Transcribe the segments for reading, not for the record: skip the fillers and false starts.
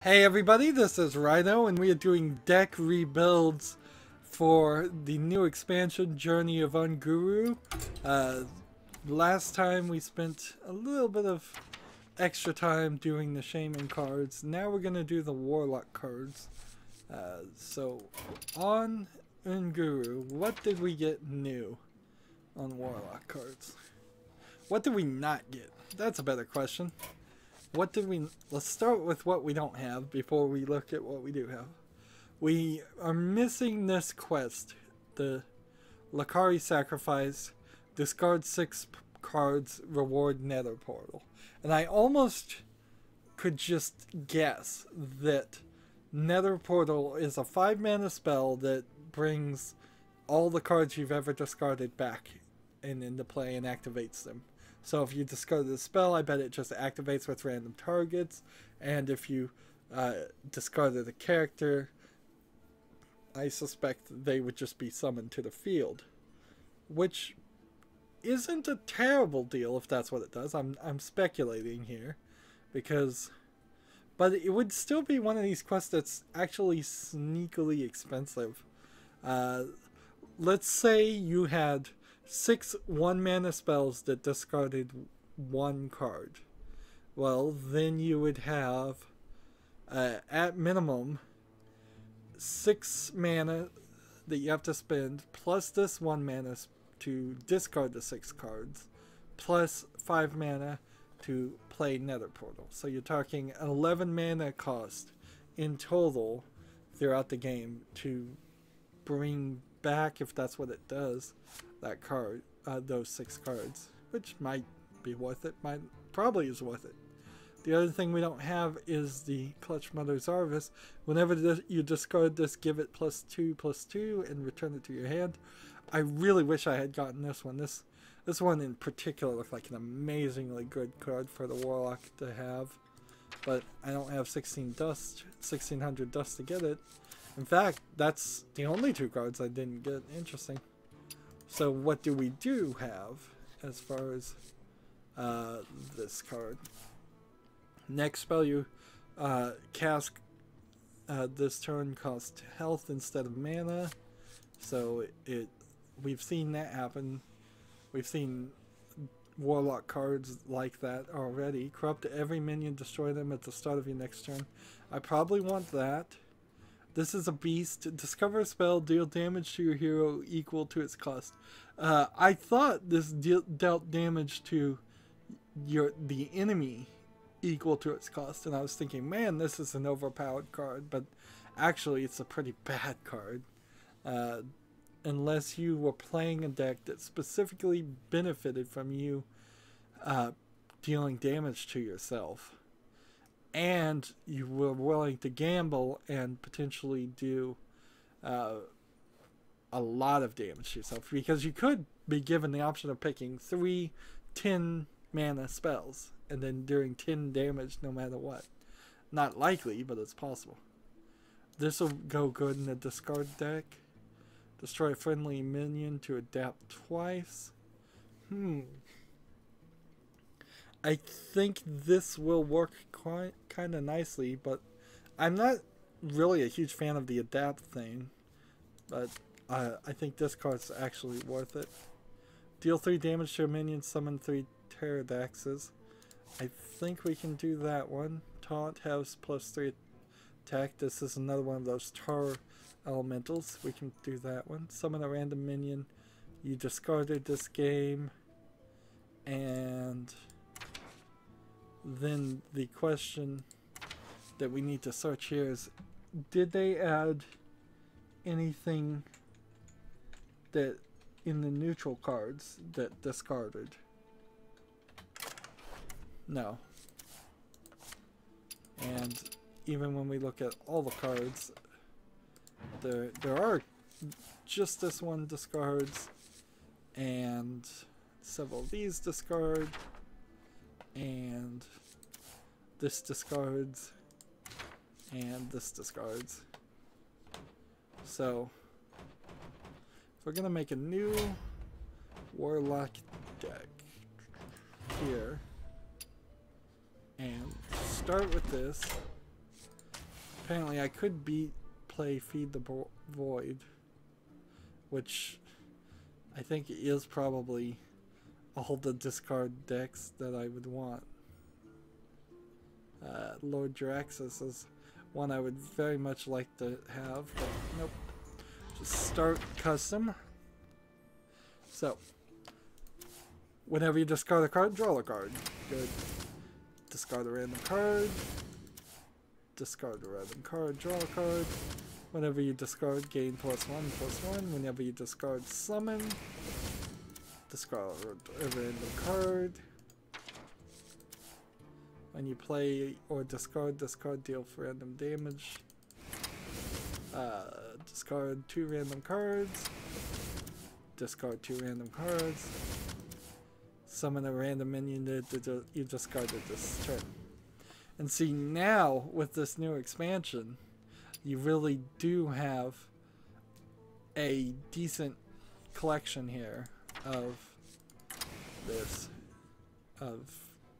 Hey everybody, this is Rydo, and we are doing deck rebuilds for the new expansion, Journey of Unguru. Last time we spent a little bit of extra time doing the Shaman cards. Now we're going to do the Warlock cards. So on Unguru, what did we get new on Warlock cards? What did we not get? That's a better question. What did we... Let's start with what we don't have before we look at what we do have. We are missing this quest. The Lakari Sacrifice. Discard 6 cards. Reward Nether Portal. And I almost could just guess that Nether Portal is a 5-mana spell that brings all the cards you've ever discarded back and into play and activates them. So if you discard the spell, I bet it just activates with random targets. And if you discarded a character, I suspect they would just be summoned to the field. Which isn't a terrible deal if that's what it does. I'm speculating here. But it would still be one of these quests that's actually sneakily expensive. Let's say you had 6 1-mana spells that discarded 1 card. Well, then you would have, at minimum, 6 mana that you have to spend, plus this 1 mana to discard the 6 cards, plus 5 mana to play Nether Portal. So you're talking an 11 mana cost in total throughout the game to bring back, if that's what it does, that card, those 6 cards, which might be worth it, probably is worth it. The other thing we don't have is the Clutch Mother's Harvest. Whenever you discard this, give it +2/+2 and return it to your hand. I really wish I had gotten this one. This one in particular looked like an amazingly good card for the Warlock to have, but I don't have 1600 dust to get it. In fact, that's the only 2 cards I didn't get. Interesting. So what do we have as far as this card? Next spell you cast this turn costs health instead of mana. So we've seen that happen. We've seen Warlock cards like that already. Corrupt every minion, destroy them at the start of your next turn. I probably want that. This is a beast. Discover a spell, deal damage to your hero equal to its cost. I thought this dealt damage to the enemy equal to its cost, and I was thinking, man, this is an overpowered card, but actually it's a pretty bad card. Unless you were playing a deck that specifically benefited from you dealing damage to yourself, and you were willing to gamble and potentially do a lot of damage to yourself, because you could be given the option of picking 3 10-mana spells and then doing 10 damage no matter what. Not likely, but it's possible. This will go good in the discard deck. Destroy a friendly minion to adapt twice. I think this will work kind of nicely, but I'm not really a huge fan of the adapt thing. But I think this card's actually worth it. Deal 3 damage to a minion, summon 3 Pterodaxes. I think we can do that one. Taunt has +3 attack. This is another one of those tar elementals. We can do that one. Summon a random minion you discarded this game. And then the question that we need to search here is, did they add anything that in the neutral cards that discarded? No. And even when we look at all the cards, there are just this one discards, and several of these discard, and this discards, and this discards. So if we're gonna make a new Warlock deck here and start with this, Apparently I could play Feed the Void, which I think is probably all the discard decks that I would want. Lord Jiraxis is one I would very much like to have, but nope. Just start custom. So, whenever you discard a card, draw a card. Good. Discard a random card. Discard a random card, draw a card. Whenever you discard, gain +1/+1. Whenever you discard, summon. Discard a random card. When you play or discard, deal random damage. Discard 2 random cards. Discard 2 random cards. Summon a random minion that you discarded this turn. And see, now with this new expansion, you really do have a decent collection here of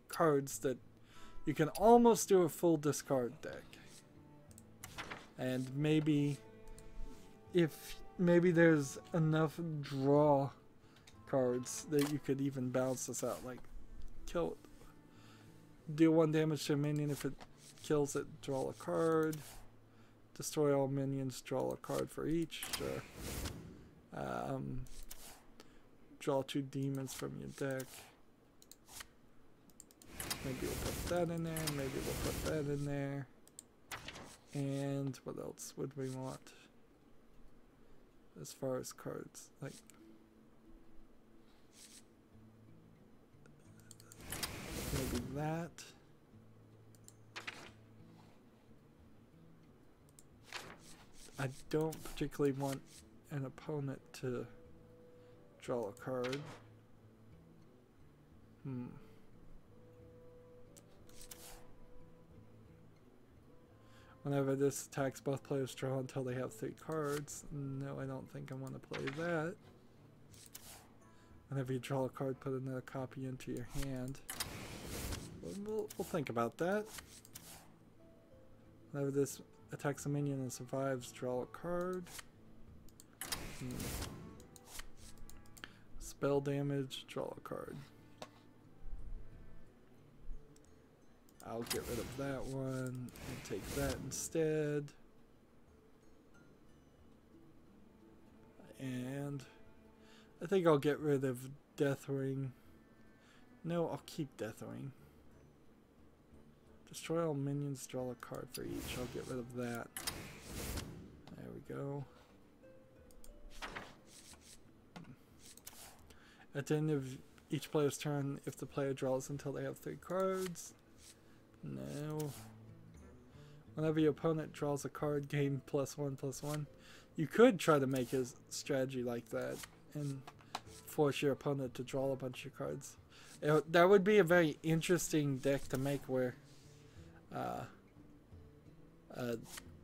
cards that you can almost do a full discard deck. And maybe there's enough draw cards that you could even balance this out, like deal 1 damage to a minion. If it kills it, draw a card. Destroy all minions, draw a card for each. Sure. Draw 2 demons from your deck. Maybe we'll put that in there. Maybe we'll put that in there. And what else would we want as far as cards? Like, maybe that. I don't particularly want an opponent to draw a card. Whenever this attacks, both players draw until they have 3 cards. No, I don't think I want to play that. Whenever you draw a card, put another copy into your hand. We'll think about that. Whenever this attacks a minion and survives, draw a card. Spell damage, draw a card. I'll get rid of that one and take that instead. And I think I'll get rid of Deathwing. No, I'll keep Deathwing. Destroy all minions, draw a card for each. I'll get rid of that. There we go. At the end of each player's turn, if the player draws until they have 3 cards. No. Whenever your opponent draws a card, gain +1/+1. You could try to make a strategy like that and force your opponent to draw a bunch of cards. That would be a very interesting deck to make where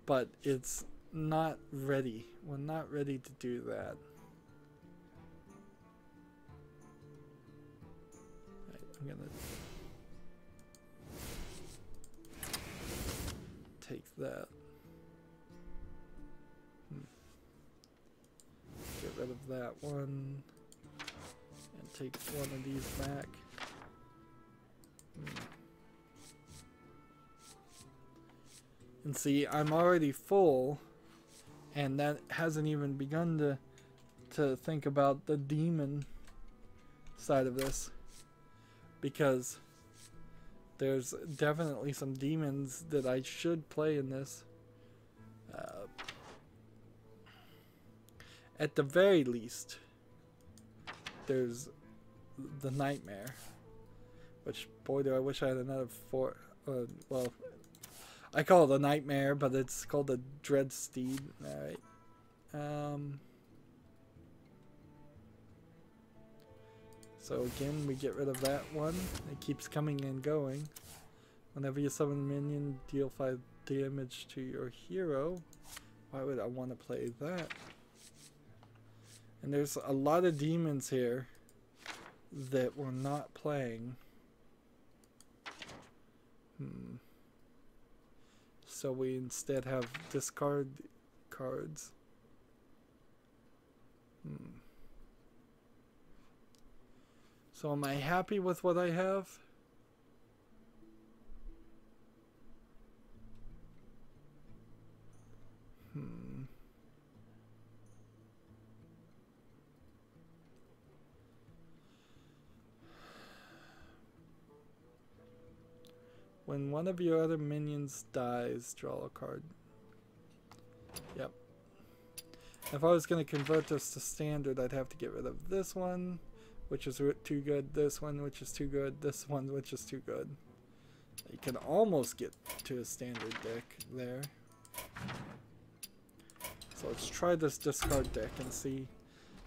but it's not ready. We're not ready to do that. Right, I'm gonna take that. Get rid of that one and take one of these back. And see, I'm already full, and that hasn't even begun to think about the demon side of this, because there's definitely some demons that I should play in this. At the very least, there's the Nightmare, which, boy, do I wish I had another well, I call it a Nightmare, but it's called a Dread Steed. Alright. So again, we get rid of that one. It keeps coming and going. Whenever you summon a minion, deal 5 damage to your hero. Why would I want to play that? And there's a lot of demons here that we're not playing. So we instead have discard cards. So am I happy with what I have? When one of your other minions dies, draw a card. Yep. If I was going to convert this to standard, I'd have to get rid of this one, which is too good, this one, which is too good, this one, which is too good. You can almost get to a standard deck there. So let's try this discard deck and see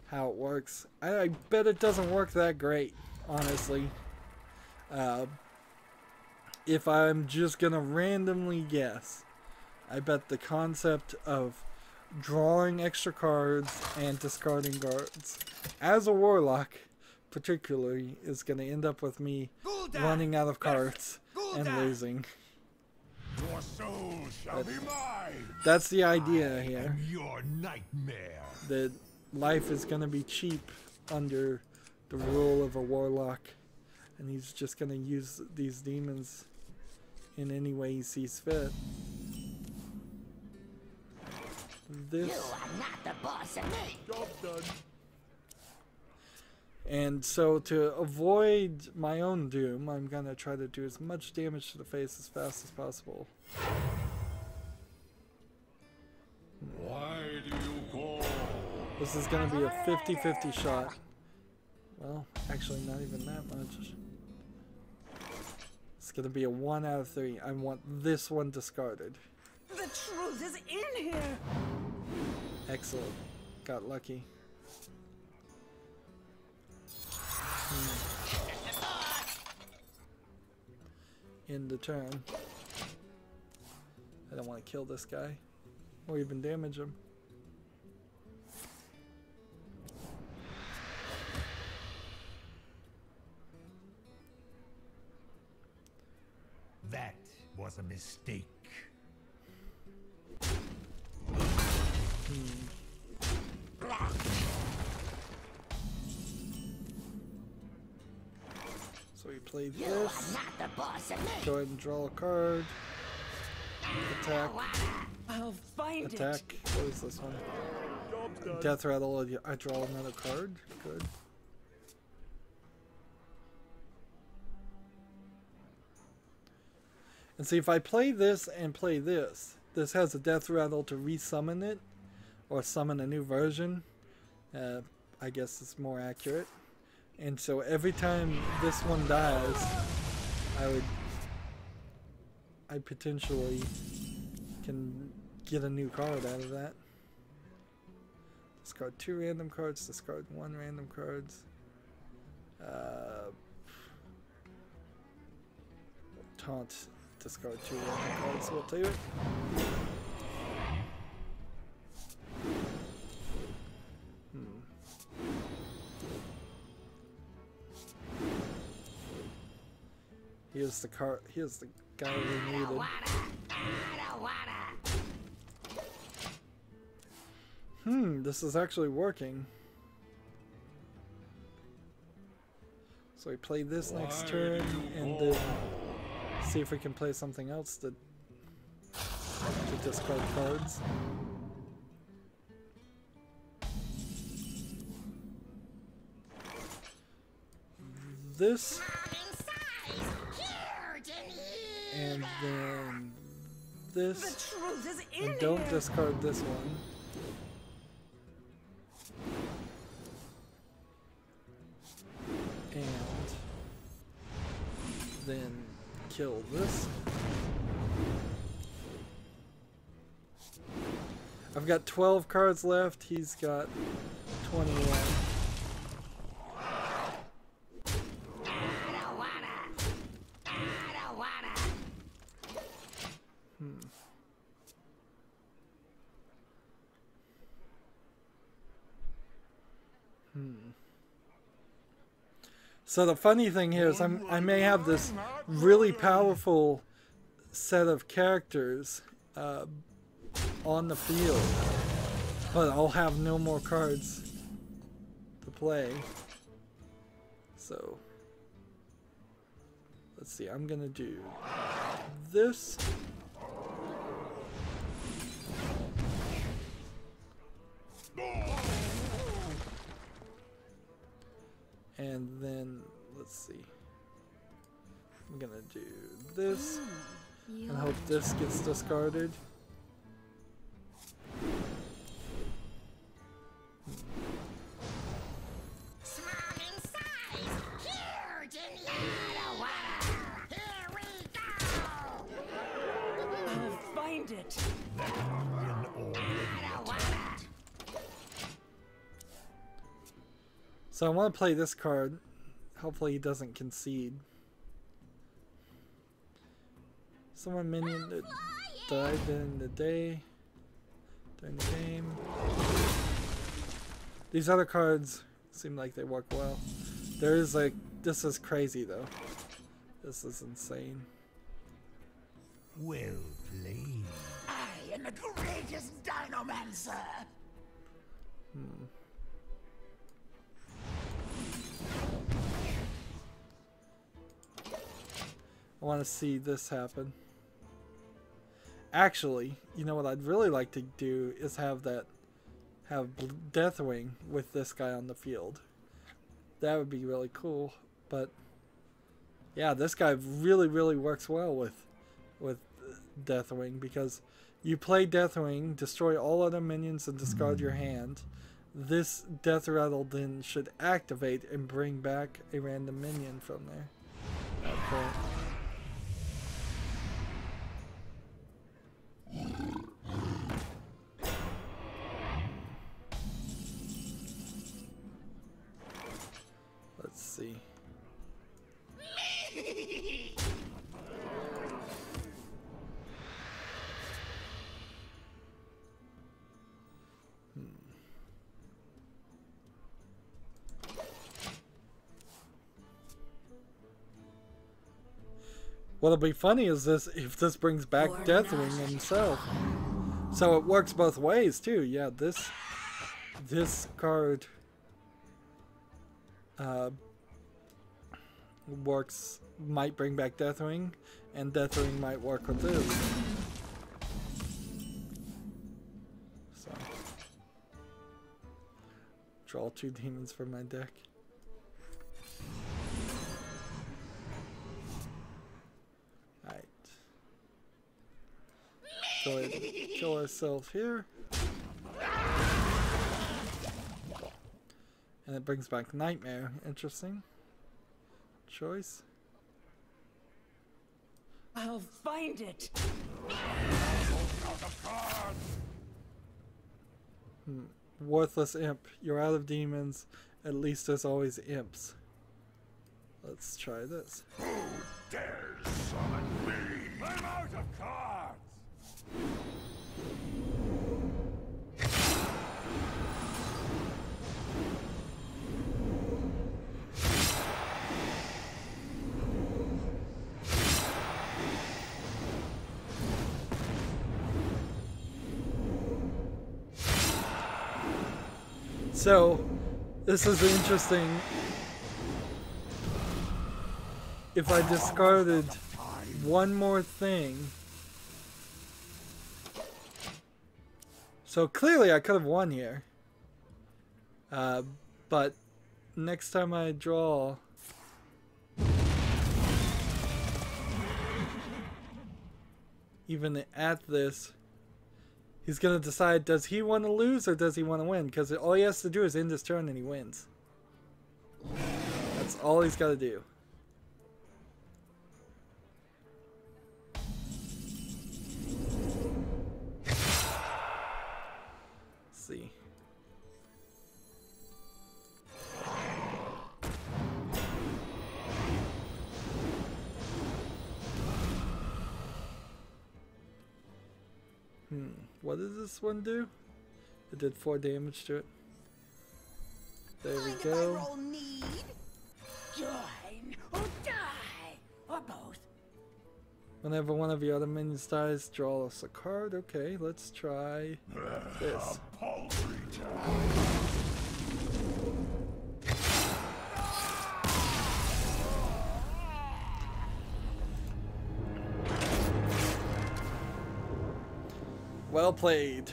how it works. I bet it doesn't work that great, honestly. If I'm just gonna randomly guess, I bet the concept of drawing extra cards and discarding cards as a Warlock particularly is gonna end up with me running out of cards and losing. Your soul shall be mine. That's the idea here. Your nightmare. That life is gonna be cheap under the rule of a Warlock, and he's just gonna use these demons in any way he sees fit. This. You are not the boss of me. Job done. And so to avoid my own doom, I'm gonna try to do as much damage to the face as fast as possible. Why do you call? This is gonna be a 50-50 shot. Well, actually not even that much. It's gonna be a 1 out of 3. I want this one discarded. The truth is in here. Excellent. Got lucky. End the turn. I don't want to kill this guy or even damage him. That was a mistake. So we play You this. are not the boss of me. Go ahead and draw a card. Attack. I'll find Attack. What is this one? Death Rattle. I draw another card. Good. And see, if I play this and play this, this has a Death Rattle to resummon it, or summon a new version. I guess it's more accurate. And so every time this one dies, I potentially can get a new card out of that. Discard 2 random cards, discard 1 random cards. Taunt, discard 2 random cards, so we'll take it. Here's the card. Here's the guy we needed. This is actually working. So we play this next turn and then see if we can play something else to discard cards. This. And then this. The truth is in And don't here. discard this one. And then kill this. I've got 12 cards left. He's got 21. So the funny thing here is I may have this really powerful set of characters on the field, but I'll have no more cards to play. So let's see, I'm gonna do this. And then let's see, I'm gonna do this and hope this gets discarded. Small in size, huge in water. Here we go. I'll find it. So I want to play this card. Hopefully he doesn't concede. Someone minion that died during the day, during the game. These other cards seem like they work well. There is like, this is crazy though. This is insane. Well played. I am the greatest dinomancer. I want to see this happen. Actually, you know what I'd really like to do is have Deathwing with this guy on the field. That would be really cool. But yeah, this guy really works well with Deathwing, because you play Deathwing, destroy all other minions, and discard your hand. This Death Rattle then should activate and bring back a random minion from there. Okay. Let's see. What'll be funny is this, if this brings back Deathwing himself. So it works both ways too. Yeah, this card might bring back Deathwing, and Deathwing might work with this. So draw 2 demons from my deck. Alright. Go ahead and kill ourselves here. And it brings back Nightmare. Interesting choice. I'll find it. Worthless imp. You're out of demons. At least there's always imps. Let's try this. Who dares summon me? I'm out of cards. So, this is interesting. If I discarded one more thing. So clearly I could have won here. But next time I draw, even at this, he's going to decide, does he want to lose or does he want to win? Because all he has to do is end his turn and he wins. That's all he's got to do. Let's see. What does this one do? It did 4 damage to it. There we go. Join or die, or both. Whenever one of your other minions dies, draw us a card. Okay, let's try this. A paltry task. Well played.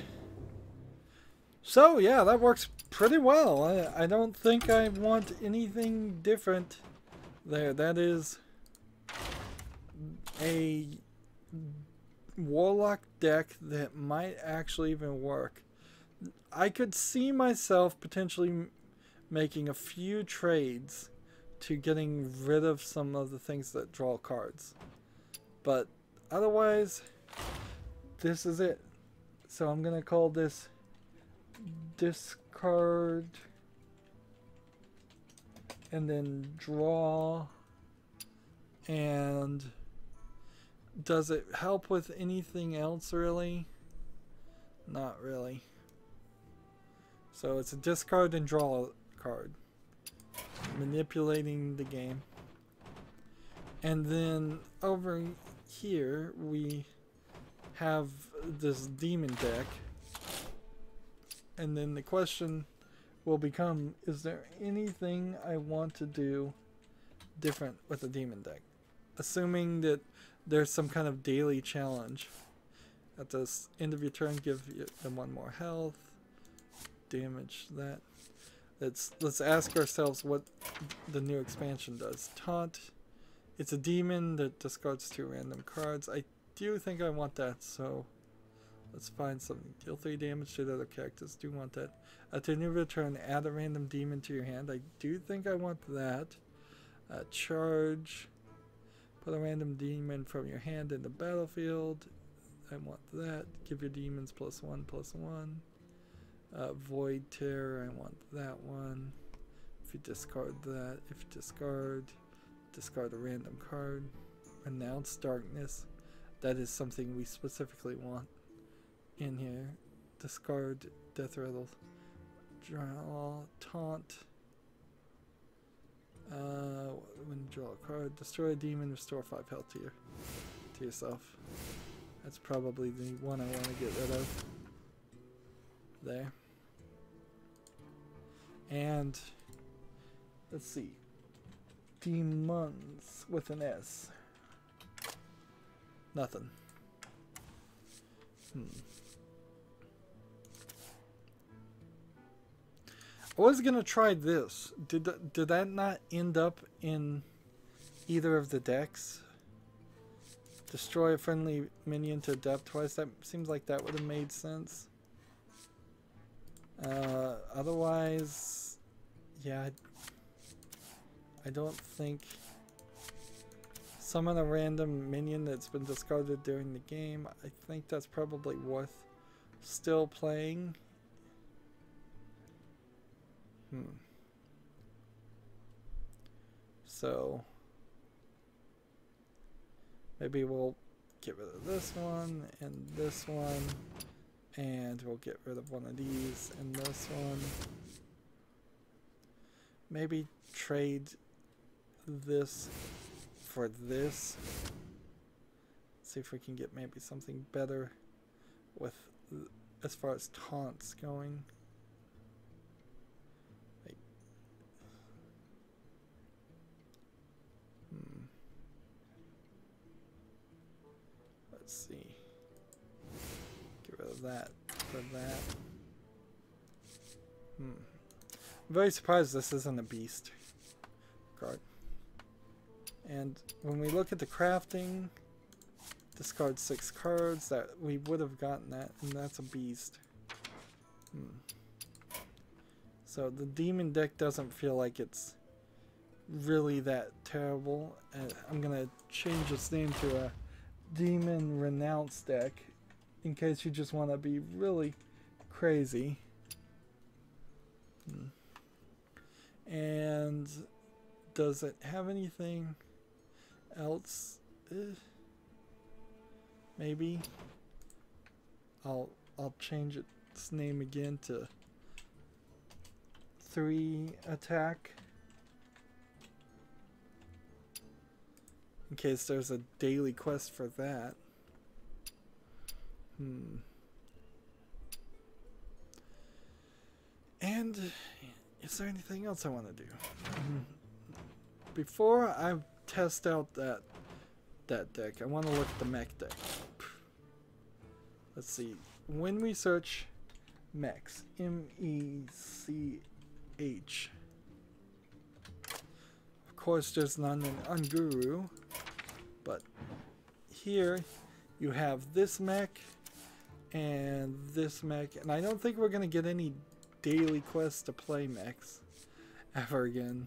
So yeah, that works pretty well. I don't think I want anything different there. That is a Warlock deck that might actually even work. I could see myself potentially making a few trades to getting rid of some of the things that draw cards. But otherwise, this is it. So I'm going to call this discard and then draw. And does it help with anything else really? Not really. So it's a discard and draw card. Manipulating the game. And then over here we have this demon deck. And then the question will become, is there anything I want to do different with the demon deck? Assuming that there's some kind of daily challenge. At the end of your turn, give them 1 more health. Damage that. Let's ask ourselves what the new expansion does. Taunt. It's a demon that discards 2 random cards. I do think I want that, so let's find something. Deal 3 damage to the other characters. Do want that. At the end of your turn, add a random demon to your hand. I do think I want that. Charge. Put a random demon from your hand in the battlefield. I want that. Give your demons +1/+1. Void Terror. I want that one. If you discard that. If you discard a random card. Renounce Darkness. That is something we specifically want in here. Discard Death Rattle. Draw. Taunt. When you draw a card, destroy a demon, restore 5 health to yourself. That's probably the one I want to get rid of. There. And let's see. Demons with an S. Nothing. I was gonna try this. Did that not end up in either of the decks? Destroy a friendly minion to adapt twice. That seems like that would have made sense. Otherwise, yeah, I don't think. Summon a random minion that's been discarded during the game. I think that's probably worth still playing. So maybe we'll get rid of this one and this one, and we'll get rid of one of these and this one. Maybe trade this for this. See if we can get maybe something better with as far as taunts going. Let's see. Get rid of that for that. I'm very surprised this isn't a beast card. And when we look at the crafting, discard 6 cards, that we would have gotten that, and that's a beast. So the demon deck doesn't feel like it's really that terrible. I'm gonna change its name to a Demon Renounce deck in case you just want to be really crazy. And does it have anything else? Maybe I'll change its name again to 3 attack. in case there's a daily quest for that. And is there anything else I want to do? Before I test out that deck, I want to look at the mech deck. Let's see. When we search mechs, M-E-C-H. Of course, there's none in Unguru, but here you have this mech and this mech, and I don't think we're going to get any daily quests to play mechs ever again,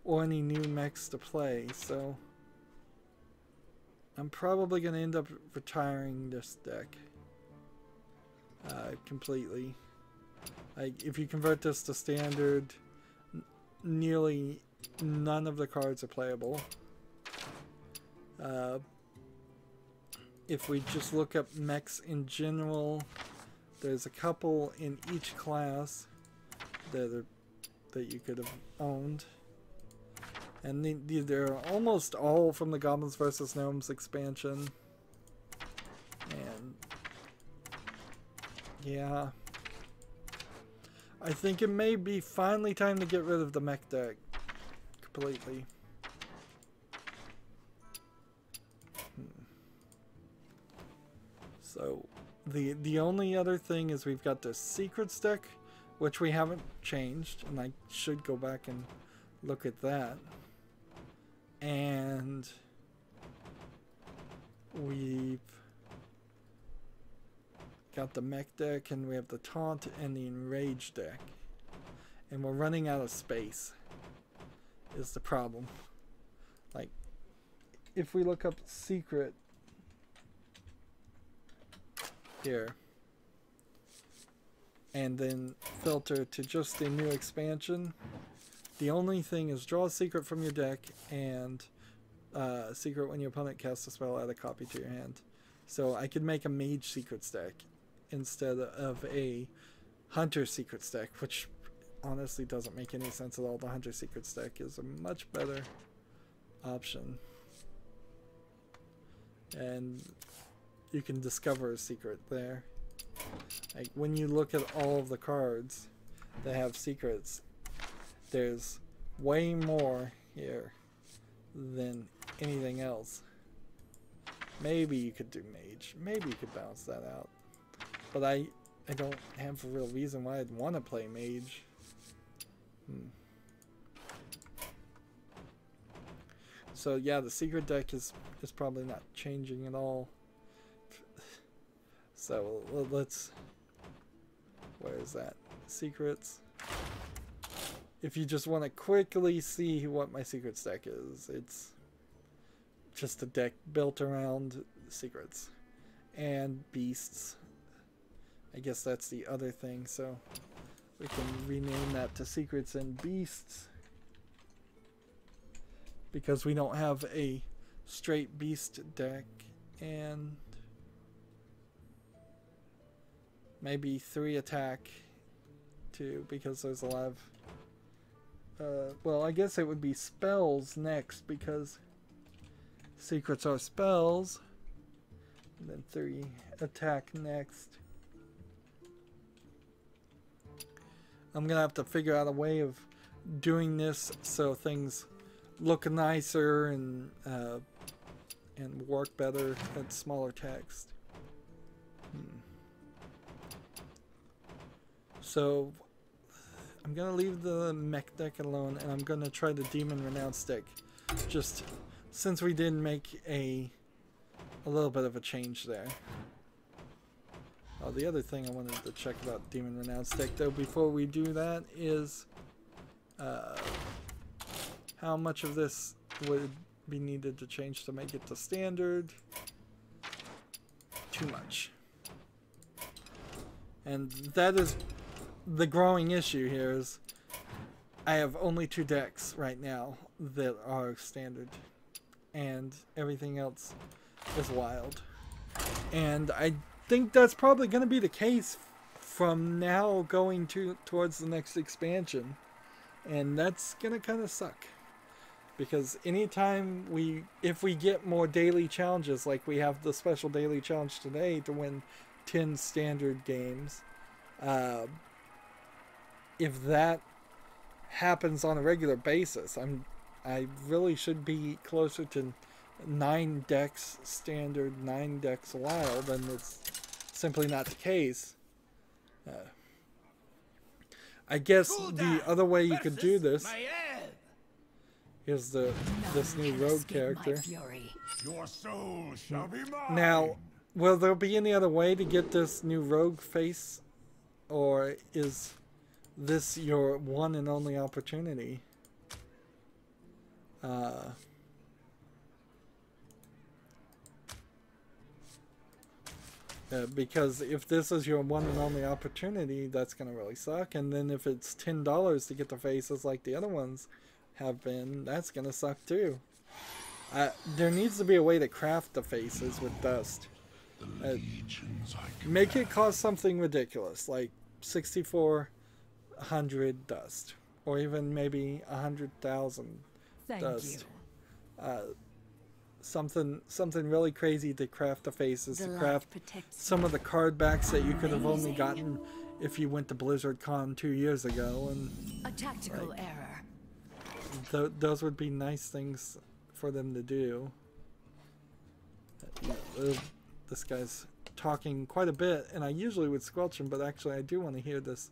or any new mechs to play, so I'm probably going to end up retiring this deck completely. Like, if you convert this to standard, nearly none of the cards are playable. If we just look up mechs in general, there's a couple in each class that you could have owned, and they're almost all from the Goblins vs. Gnomes expansion. And yeah, I think it may be finally time to get rid of the mech deck completely. So the only other thing is we've got the secrets deck, which we haven't changed, and I should go back and look at that. And we've got the mech deck, and we have the taunt and the enrage deck, and we're running out of space is the problem. Like, if we look up secret here and then filter to just the new expansion, the only thing is draw a secret from your deck and secret when your opponent casts a spell, add a copy to your hand. So I could make a mage secrets deck instead of a hunter secrets deck, which honestly doesn't make any sense at all. The hunter secrets deck is a much better option, and you can discover a secret there. Like, when you look at all of the cards that have secrets, there's way more here than anything else. Maybe you could do mage. Maybe you could balance that out. But I don't have a real reason why I'd want to play mage. So yeah, the secret deck is probably not changing at all. So let's, where is that? Secrets. If you just want to quickly see what my secrets deck is, it's just a deck built around secrets and beasts. I guess that's the other thing, so we can rename that to secrets and beasts, because we don't have a straight beast deck. And maybe 3 attack too, because there's a lot of well, I guess it would be spells next, because secrets are spells, and then 3 attack next. I'm gonna have to figure out a way of doing this so things look nicer and work better at smaller text. So I'm gonna leave the mech deck alone, and I'm gonna try the Demon Renounce deck, just since we did make a little bit of a change there. Oh, the other thing I wanted to check about Demon Renounce deck, though, before we do that, is how much of this would be needed to change to make it to standard. Too much. And that is the growing issue here, is I have only 2 decks right now that are standard, and everything else is wild. And I think that's probably going to be the case from now going towards the next expansion, and that's going to kind of suck. Because anytime if we get more daily challenges, like we have the special daily challenge today to win 10 standard games, if that happens on a regular basis, I really should be closer to 9 decks standard, 9 decks wild, and it's simply not the case. I guess the other way you could do this is this new rogue character. Your soul shall be mine. Now, will there be any other way to get this new rogue face, or is this your one and only opportunity? Because if this is your one and only opportunity, that's going to really suck. And then if it's $10 to get the faces like the other ones have been, that's going to suck too. There needs to be a way to craft the faces with dust. Make it cost something ridiculous, like 6,400 dust. Or even maybe 100,000 dust. Something really crazy to craft the faces, to craft some of the card backs that you could have only gotten if you went to BlizzardCon 2 years ago, and a tactical error. Those would be nice things for them to do. This guy's talking quite a bit, and I usually would squelch him, but actually I do want to hear this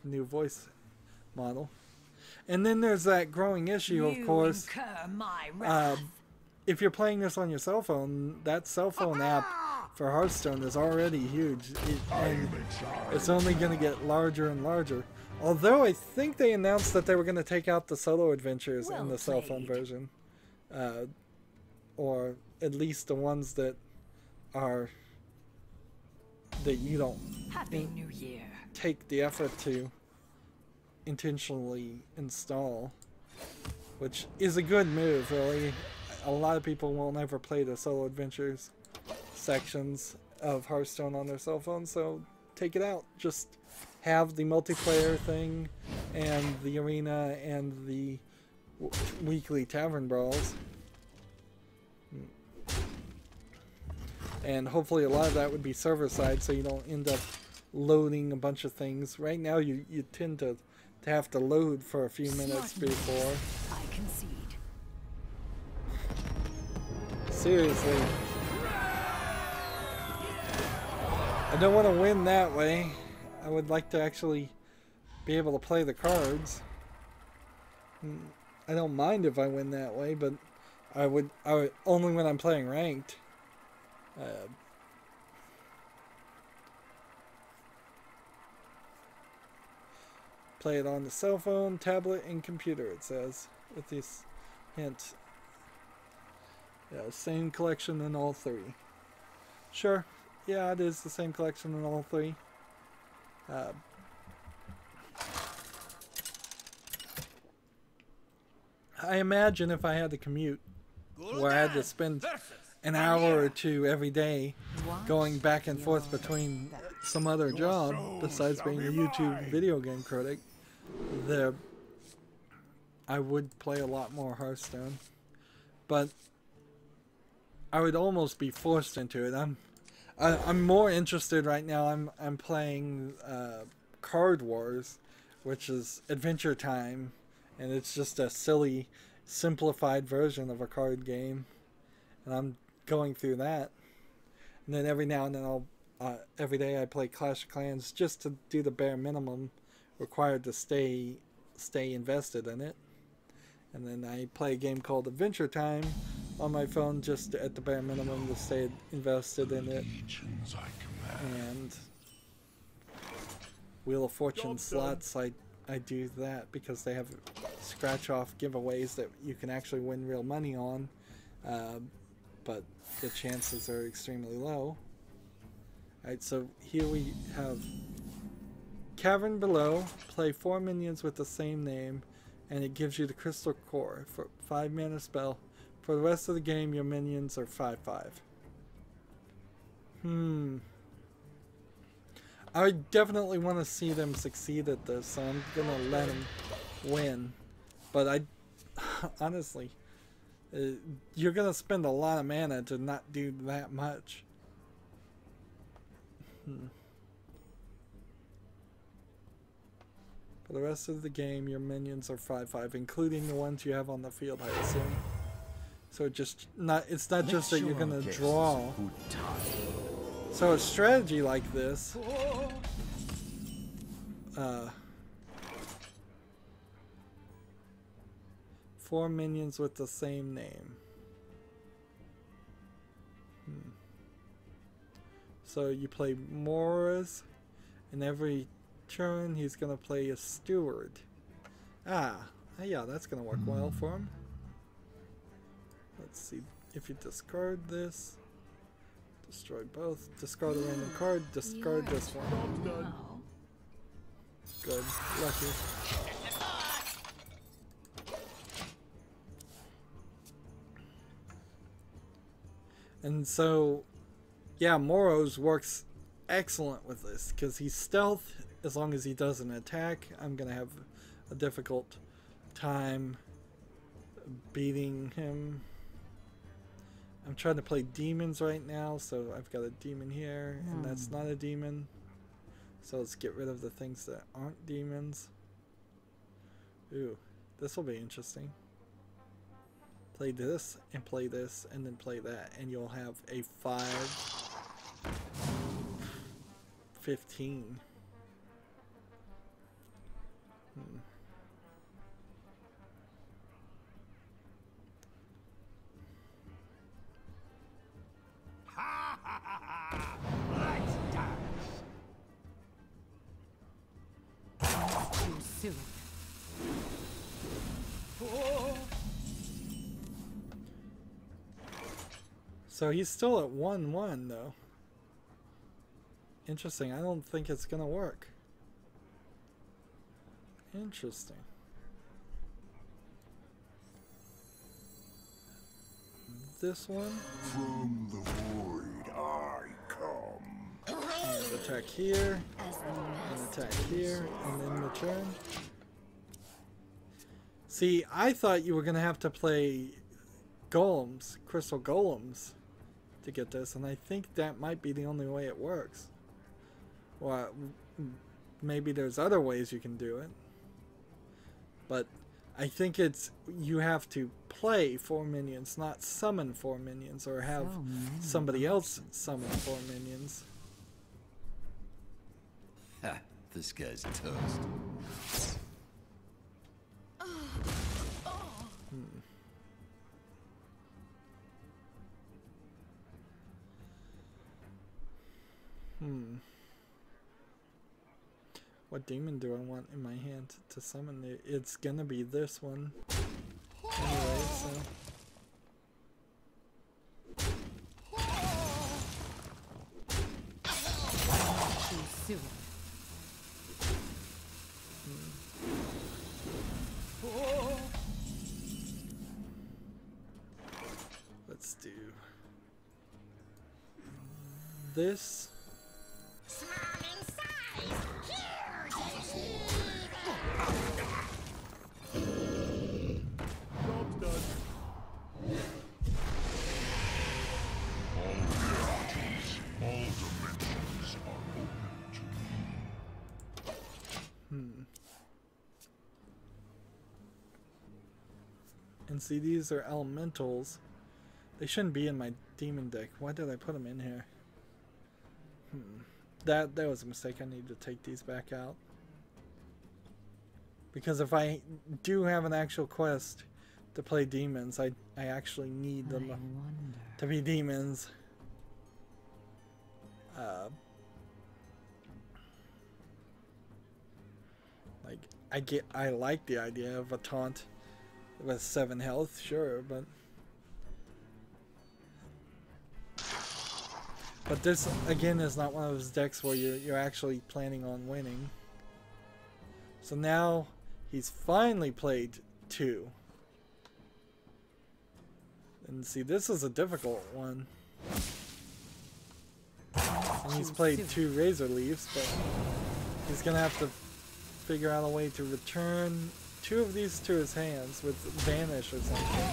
new voice model. And then there's that growing issue, of course. If you're playing this on your cell phone, that cell phone app for Hearthstone is already huge. And it's only going to get larger and larger. Although I think they announced that they were going to take out the solo adventures in the cell phone version. Or at least the ones that are... that you don't take the effort to intentionally install. Which is a good move, really. A lot of people won't ever play the solo adventures sections of Hearthstone on their cell phone, so take it out. Just have the multiplayer thing and the arena and the weekly tavern brawls. And hopefully a lot of that would be server side, so you don't end up loading a bunch of things. Right now you tend to have to load for a few minutes before. I concede. Seriously. I don't want to win that way. I would like to actually be able to play the cards. I don't mind if I win that way, but I would only when I'm playing ranked. Play it on the cell phone, tablet, and computer, it says, with this hint. Yeah, same collection in all three. Sure, yeah, it is the same collection in all three. I imagine if I had to commute, where I had to spend an hour or two every day going back and forth between some other job besides being a YouTube video game critic, I would play a lot more Hearthstone. But I would almost be forced into it. I'm more interested right now. I'm playing Card Wars, which is Adventure Time, and it's just a silly, simplified version of a card game. And I'm going through that. And then every now and then every day I play Clash of Clans just to do the bare minimum required to stay invested in it. And then I play a game called Adventure Time on my phone just at the bare minimum to stay invested in it. And Wheel of Fortune slots, I do that because they have scratch off giveaways that you can actually win real money on, but the chances are extremely low. Alright, so here we have Cavern Below. Play 4 minions with the same name, and it gives you the Crystal Core for 5 mana spell. For the rest of the game, your minions are 5/5. I definitely want to see them succeed at this, so I'm gonna let them win. But honestly, You're gonna spend a lot of mana to not do that much. For the rest of the game, your minions are 5/5, including the ones you have on the field, I assume. So it's not just that you're gonna draw. So a strategy like this, 4 minions with the same name. So you play Moras, and every turn he's gonna play a steward. Yeah, that's gonna work well for him. Let's see if you discard this. Destroy both. Discard a random card. Discard this one. Wow. Good. Lucky. And so, yeah, Moros works excellent with this because he's stealth. As long as he doesn't attack, I'm gonna have a difficult time beating him. I'm trying to play demons right now, so I've got a demon here, and that's not a demon. So let's get rid of the things that aren't demons. Ooh, this will be interesting. Play this, and then play that, and you'll have a 5/15. Let's dance. Too soon. So he's still at 1/1 though. Interesting. I don't think it's gonna work. Interesting. This one. From the void I come. And attack here. And attack here. And then return. See, I thought you were gonna have to play golems, crystal golems, to get this, and I think that might be the only way it works. Well, maybe there's other ways you can do it, but I think it's you have to play 4 minions, not summon 4 minions, or have somebody else summon 4 minions. Ha! This guy's toast. What demon do I want in my hand to summon it? It's gonna be this one. Anyway, so. Too soon. Let's do this. And see, these are elementals. They shouldn't be in my demon deck. Why did I put them in here? That was a mistake. I need to take these back out. Because if I do have an actual quest to play demons, I actually need them to be demons. Like I like the idea of a taunt with 7 health, sure, but this again is not one of those decks where you're actually planning on winning. So now he's finally played 2. And see, this is a difficult one. And he's played 2 Razor Leaves, but he's gonna have to figure out a way to return 2 of these to his hands with Vanish or something.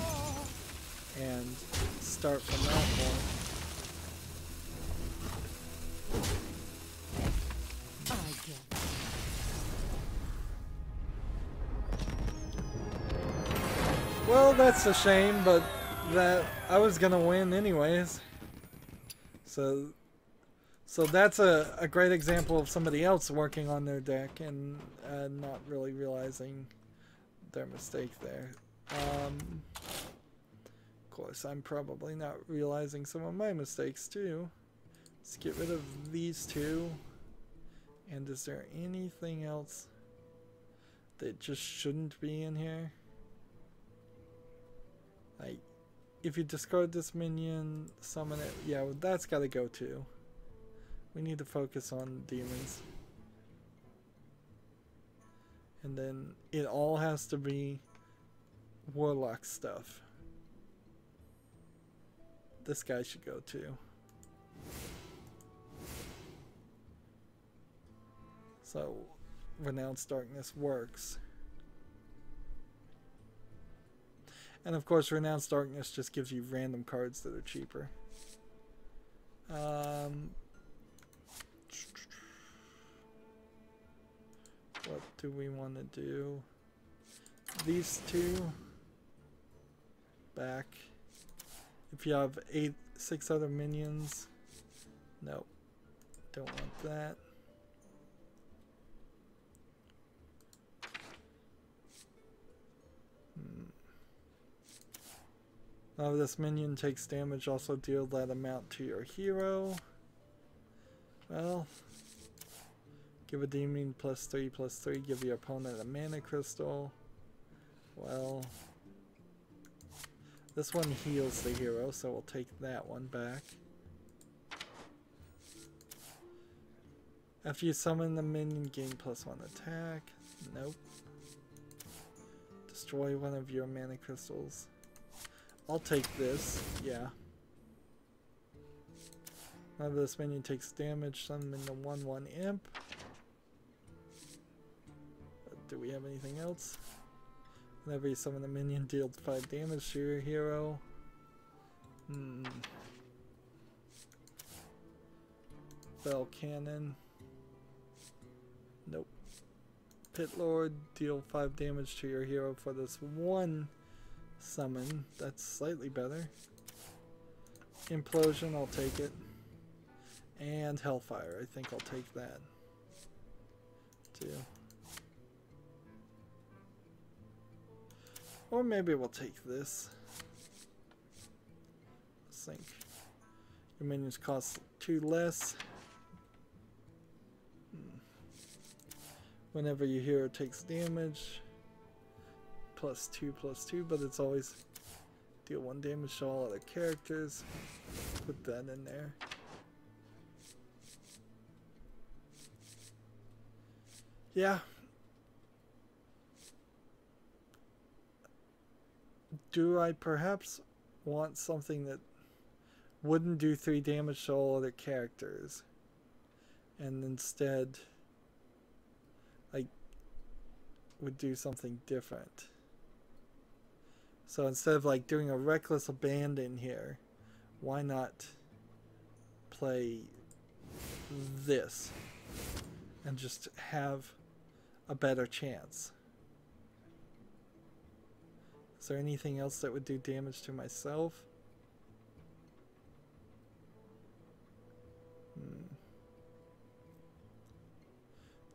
and start from that point. I get it. Well, that's a shame, but that I was gonna win anyways. So that's a great example of somebody else working on their deck and not really realizing their mistake there. Of course, I'm probably not realizing some of my mistakes too. Let's get rid of these two. And is there anything else that just shouldn't be in here? Like, if you discard this minion, summon it. Yeah, well, that's got to go too. We need to focus on demons. And then it all has to be Warlock stuff. This guy should go too. So, Renounced Darkness works. And of course, Renounced Darkness just gives you random cards that are cheaper. What do we want to do? These two back. If you have 6 other minions, nope, don't want that. Now this minion takes damage, also deal that amount to your hero. Well, give a demon +3/+3, give your opponent a mana crystal. Well, this one heals the hero, so we'll take that one back. After you summon the minion, gain +1 attack. Nope. Destroy one of your mana crystals. I'll take this, yeah. Whenever this minion takes damage, summon the 1/1 imp. Do we have anything else? Whenever you summon a minion, deal 5 damage to your hero. Bell Cannon. Nope. Pit Lord, deal 5 damage to your hero for this one summon. That's slightly better. Implosion, I'll take it. And Hellfire, I think I'll take that too. Or maybe we'll take this. Let's think. Your minions cost 2 less. Whenever your hero takes damage, +2/+2, but it's always deal 1 damage to all other characters. Put that in there. Yeah. Do I perhaps want something that wouldn't do 3 damage to all other characters, and instead like would do something different? So instead of like doing a reckless abandon here, why not play this and just have a better chance? Is there anything else that would do damage to myself?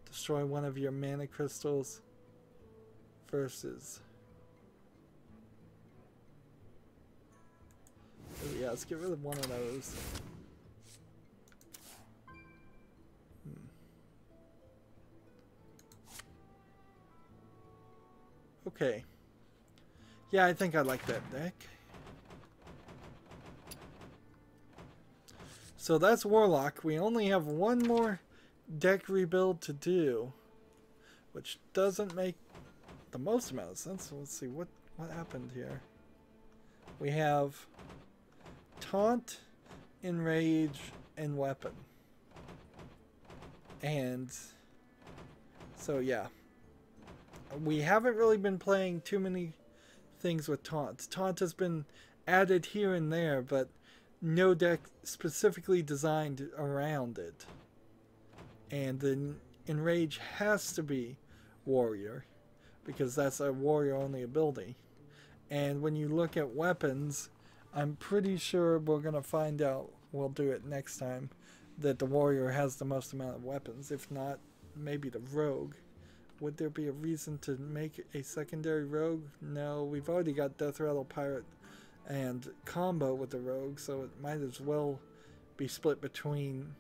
Destroy one of your mana crystals versus... Oh, yeah, let's get rid of one of those. Okay. Yeah, I think I like that deck. So that's Warlock. We only have one more deck rebuild to do, which doesn't make the most amount of sense. So let's see what happened here. We have Taunt, Enrage, and Weapon. And so yeah, we haven't really been playing too many things with Taunt. Taunt has been added here and there, but no deck specifically designed around it. And the Enrage has to be Warrior, because that's a Warrior-only ability. And when you look at weapons, I'm pretty sure we're going to find out, we'll do it next time, that the Warrior has the most amount of weapons. If not, maybe the Rogue. Would there be a reason to make a secondary Rogue? No, we've already got Death Rattle Pirate and combo with the Rogue, so it might as well be split between,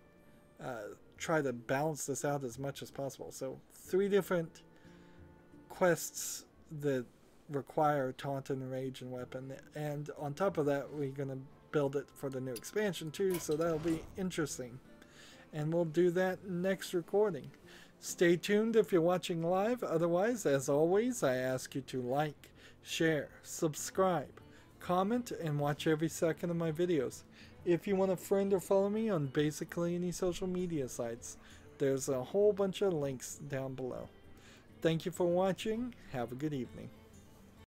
try to balance this out as much as possible. So 3 different quests that require Taunt and Rage and Weapon, and on top of that we're going to build it for the new expansion too, so that'll be interesting, and we'll do that next recording. Stay tuned if you're watching live. Otherwise, as always, I ask you to like, share, subscribe, comment, and watch every second of my videos. If you want to friend or follow me on basically any social media sites, there's a whole bunch of links down below. Thank you for watching. Have a good evening.